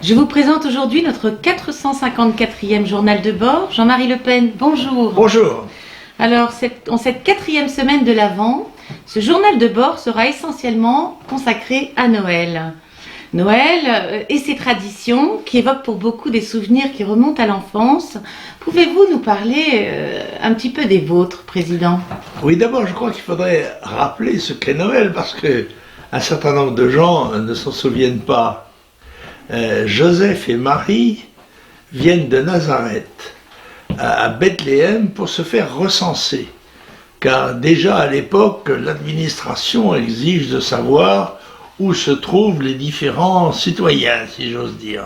Je vous présente aujourd'hui notre 454e journal de bord. Jean-Marie Le Pen, bonjour. Bonjour. Alors, en cette 4e semaine de l'Avent, ce journal de bord sera essentiellement consacré à Noël. Noël et ses traditions qui évoquent pour beaucoup des souvenirs qui remontent à l'enfance. Pouvez-vous nous parler un petit peu des vôtres, Président? Oui, d'abord, je crois qu'il faudrait rappeler ce qu'est Noël parce que un certain nombre de gens ne s'en souviennent pas. Joseph et Marie viennent de Nazareth à Bethléem pour se faire recenser. Car déjà à l'époque, l'administration exige de savoir où se trouvent les différents citoyens, si j'ose dire.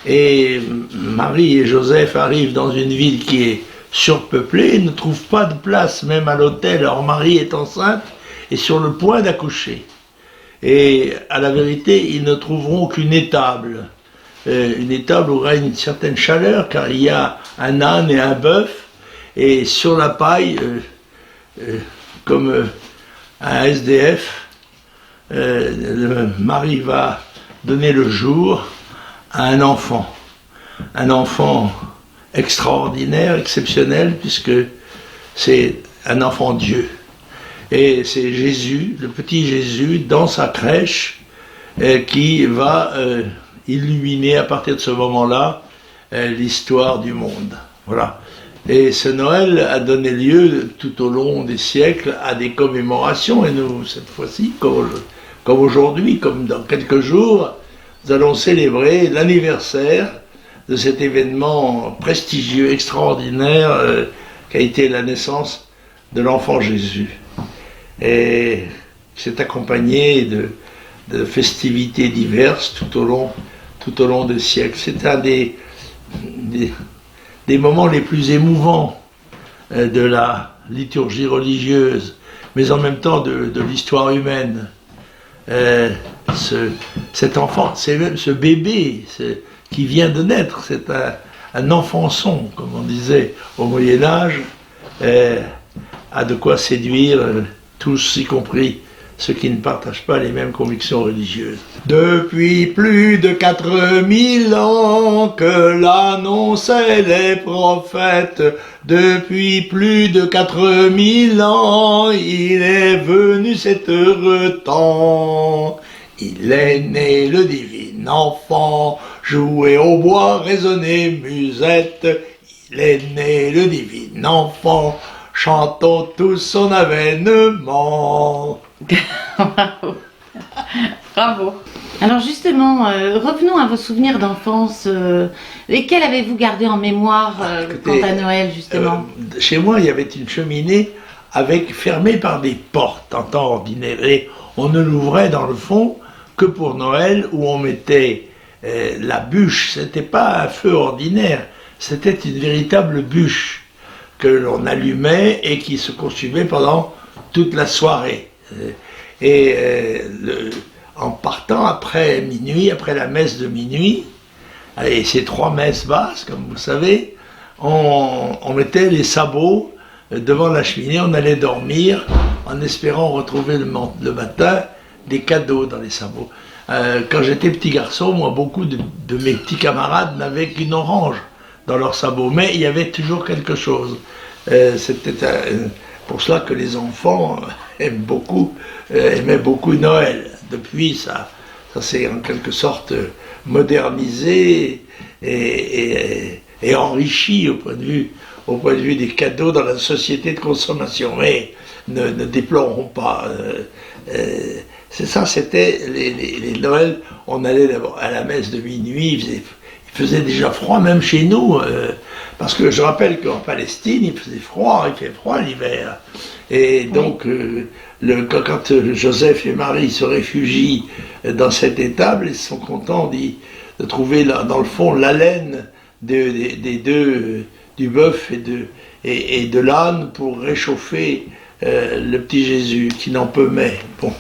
Et Marie et Joseph arrivent dans une ville qui est surpeuplée, ne trouvent pas de place même à l'hôtel, leur mari est enceinte et sur le point d'accoucher. Et à la vérité, ils ne trouveront qu'une étable où règne une certaine chaleur, car il y a un âne et un bœuf, et sur la paille, comme un SDF, le mari va donner le jour à un enfant extraordinaire, exceptionnel, puisque c'est un enfant Dieu. Et c'est Jésus, le petit Jésus, dans sa crèche, qui va illuminer à partir de ce moment-là l'histoire du monde. Voilà. Et ce Noël a donné lieu tout au long des siècles à des commémorations. Et nous, cette fois-ci, comme aujourd'hui, comme dans quelques jours, nous allons célébrer l'anniversaire de cet événement prestigieux, extraordinaire, qui a été la naissance de l'enfant Jésus. Et c'est accompagné de festivités diverses tout au long des siècles. C'est un des moments les plus émouvants de la liturgie religieuse, mais en même temps de l'histoire humaine. Cet enfant, c'est même ce bébé qui vient de naître, c'est un enfançon, comme on disait au Moyen-Âge, a de quoi séduire tous, y compris ceux qui ne partagent pas les mêmes convictions religieuses. Depuis plus de 4000 ans que l'annonçaient les prophètes, depuis plus de 4000 ans, il est venu cet heureux temps. Il est né le divin enfant, joué au bois, résonner musette. Il est né le divin enfant, chantons tous son avènement. Bravo. Bravo. Alors justement, revenons à vos souvenirs d'enfance. Lesquels avez-vous gardé en mémoire quant à Noël, justement? Chez moi, il y avait une cheminée fermée par des portes en temps ordinaire. Et on ne l'ouvrait dans le fond que pour Noël, où on mettait la bûche. C'était pas un feu ordinaire, c'était une véritable bûche que l'on allumait et qui se consumait pendant toute la soirée. En partant après minuit, après la messe de minuit, et ces 3 messes basses, comme vous savez, on mettait les sabots devant la cheminée, on allait dormir en espérant retrouver le matin des cadeaux dans les sabots. Quand j'étais petit garçon, moi, beaucoup de mes petits camarades n'avaient qu'une orange dans leurs sabots, mais il y avait toujours quelque chose. C'était pour cela que les enfants aimaient beaucoup Noël. Depuis, ça s'est en quelque sorte modernisé et enrichi au point de vue des cadeaux dans la société de consommation. Mais ne déplorons pas. C'est ça, c'était les Noëls. On allait à la messe de minuit, il faisait déjà froid même chez nous, parce que je rappelle qu'en Palestine, il faisait froid, il fait froid l'hiver. Et donc, quand Joseph et Marie se réfugient dans cette étable, ils sont contents de trouver dans le fond la laine des deux, du bœuf et de l'âne pour réchauffer le petit Jésus qui n'en peut mais. Bon.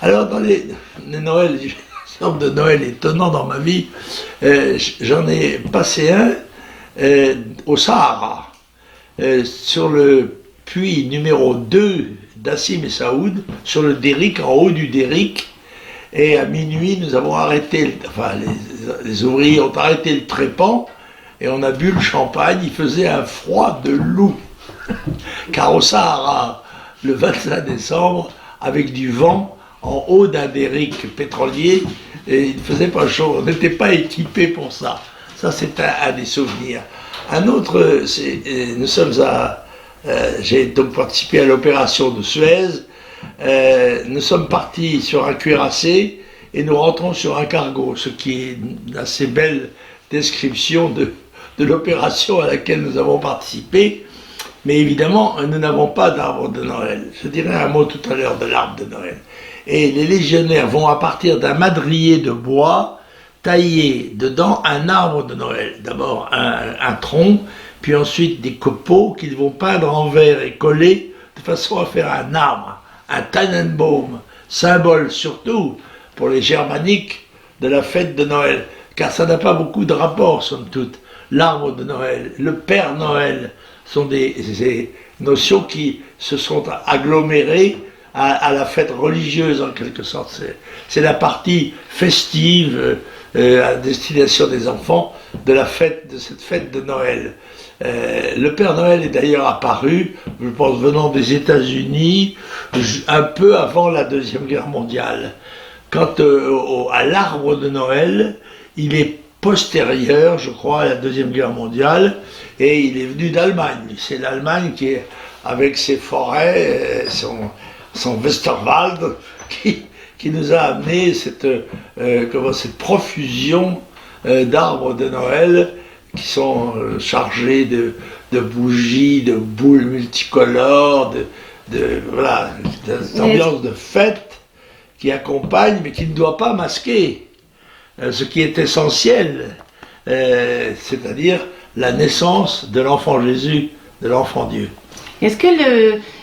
Alors dans les Noëls, un nombre de Noël étonnant dans ma vie, j'en ai passé un au Sahara, sur le puits numéro 2 d'Assim et Saoud, sur le Derrick, en haut du Derrick, Et à minuit, nous avons arrêté, enfin les ouvriers ont arrêté le trépan et on a bu le champagne. Il faisait un froid de loup. Car au Sahara, le 25 décembre, avec du vent en haut d'un derrick pétrolier, et il ne faisait pas chaud. On n'était pas équipé pour ça. Ça, c'est un des souvenirs. Un autre, nous sommes j'ai donc participé à l'opération de Suez. Nous sommes partis sur un cuirassé et nous rentrons sur un cargo, ce qui est une assez belle description de l'opération à laquelle nous avons participé. Mais évidemment, nous n'avons pas d'arbre de Noël. Je dirai un mot tout à l'heure de l'arbre de Noël. Et les légionnaires vont à partir d'un madrier de bois tailler dedans un arbre de Noël. D'abord un tronc, puis ensuite des copeaux qu'ils vont peindre en vert et coller de façon à faire un arbre, un Tannenbaum, symbole surtout pour les germaniques de la fête de Noël, car ça n'a pas beaucoup de rapport, somme toute. L'arbre de Noël, le Père Noël, sont des notions qui se sont agglomérées à la fête religieuse en quelque sorte. C'est la partie festive à destination des enfants de cette fête de Noël. Le Père Noël est d'ailleurs apparu, je pense venant des États-Unis, un peu avant la Deuxième Guerre mondiale. Quant à l'arbre de Noël, il est postérieur, je crois, à la Deuxième Guerre mondiale, et il est venu d'Allemagne. C'est l'Allemagne qui, avec ses forêts, son Westerwald, qui nous a amené cette profusion d'arbres de Noël qui sont chargés de bougies, de boules multicolores, voilà, cette ambiance de fête qui accompagne, mais qui ne doit pas masquer ce qui est essentiel, c'est-à-dire la naissance de l'enfant Jésus, de l'enfant Dieu. Est-ce que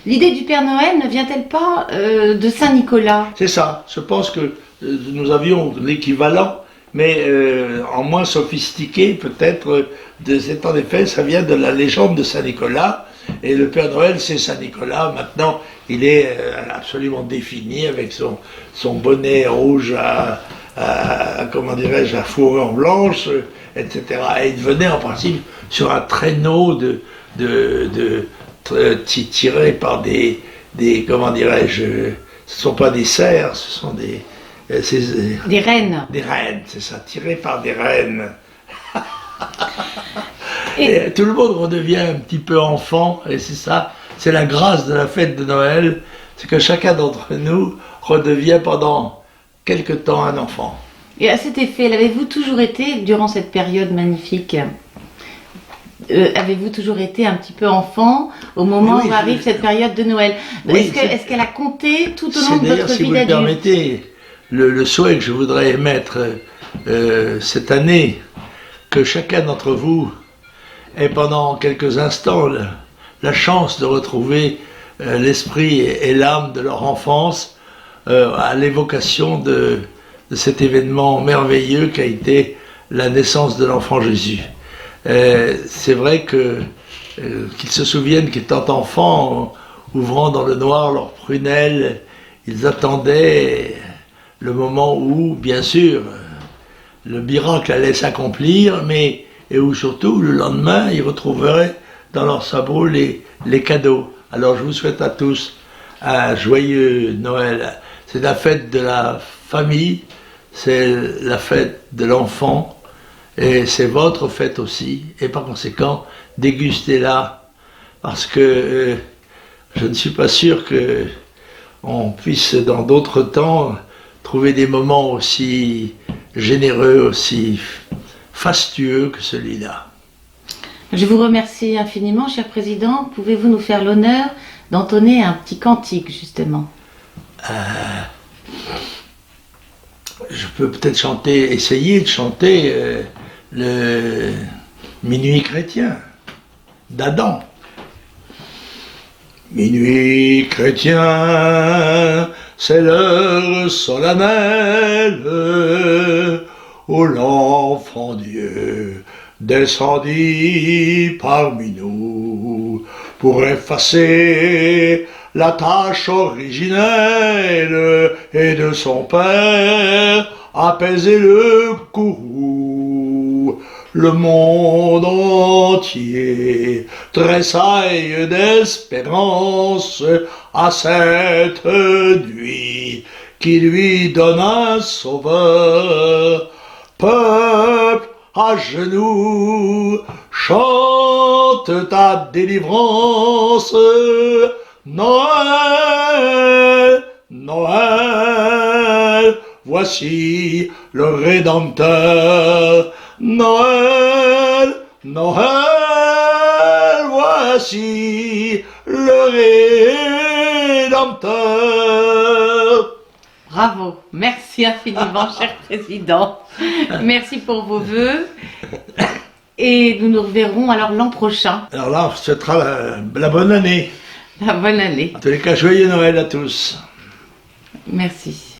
l'idée du Père Noël ne vient-elle pas de Saint Nicolas? C'est ça. Je pense que nous avions l'équivalent, mais en moins sophistiqué peut-être. En effet, ça vient de la légende de Saint Nicolas. Et le Père Noël, c'est Saint Nicolas. Maintenant, il est absolument défini avec son bonnet rouge comment dirais-je, à fourrure blanche, etc. Et il venait en principe sur un traîneau tiré par des comment dirais-je, ce ne sont pas des cerfs, ce sont des rennes. Des rennes, c'est ça, tiré par des rennes. Et tout le monde redevient un petit peu enfant, et c'est ça, c'est la grâce de la fête de Noël, c'est que chacun d'entre nous redevient pendant quelque temps un enfant. Et à cet effet, l'avez-vous toujours été durant cette période magnifique? Avez-vous toujours été un petit peu enfant au moment où arrive cette période de Noël? Oui, est-ce qu'elle a compté tout au long de votre si vie vous d'adulte? le permettez, le souhait que je voudrais émettre cette année, que chacun d'entre vous ait pendant quelques instants la chance de retrouver l'esprit et l'âme de leur enfance à l'évocation de cet événement merveilleux qu'a été la naissance de l'enfant Jésus. C'est vrai qu'ils se souviennent qu'étant enfants, ouvrant dans le noir leurs prunelles, ils attendaient le moment où, bien sûr, le miracle allait s'accomplir, et où surtout, le lendemain, ils retrouveraient dans leurs sabots les cadeaux. Alors je vous souhaite à tous un joyeux Noël. C'est la fête de la famille, c'est la fête de l'enfant, et c'est votre fête aussi, et par conséquent, dégustez-la, parce que je ne suis pas sûr qu'on puisse, dans d'autres temps, trouver des moments aussi généreux, aussi fastueux que celui-là. Je vous remercie infiniment, cher Président. Pouvez-vous nous faire l'honneur d'entonner un petit cantique, justement? Je peux peut-être essayer de chanter le Minuit chrétien d'Adam. Minuit chrétien, c'est l'heure solennelle où l'enfant Dieu descendit parmi nous pour effacer la tâche originelle est de son père apaiser le courroux. Le monde entier tressaille d'espérance à cette nuit qui lui donne un sauveur. Peuple à genoux, chante ta délivrance. Noël, Noël, voici le Rédempteur. Noël, Noël, voici le Rédempteur. Bravo, merci infiniment, cher président. Merci pour vos vœux. Et nous nous reverrons alors l'an prochain. Alors là, ce sera la bonne année. La bonne année. En tous les cas, joyeux Noël à tous. Merci.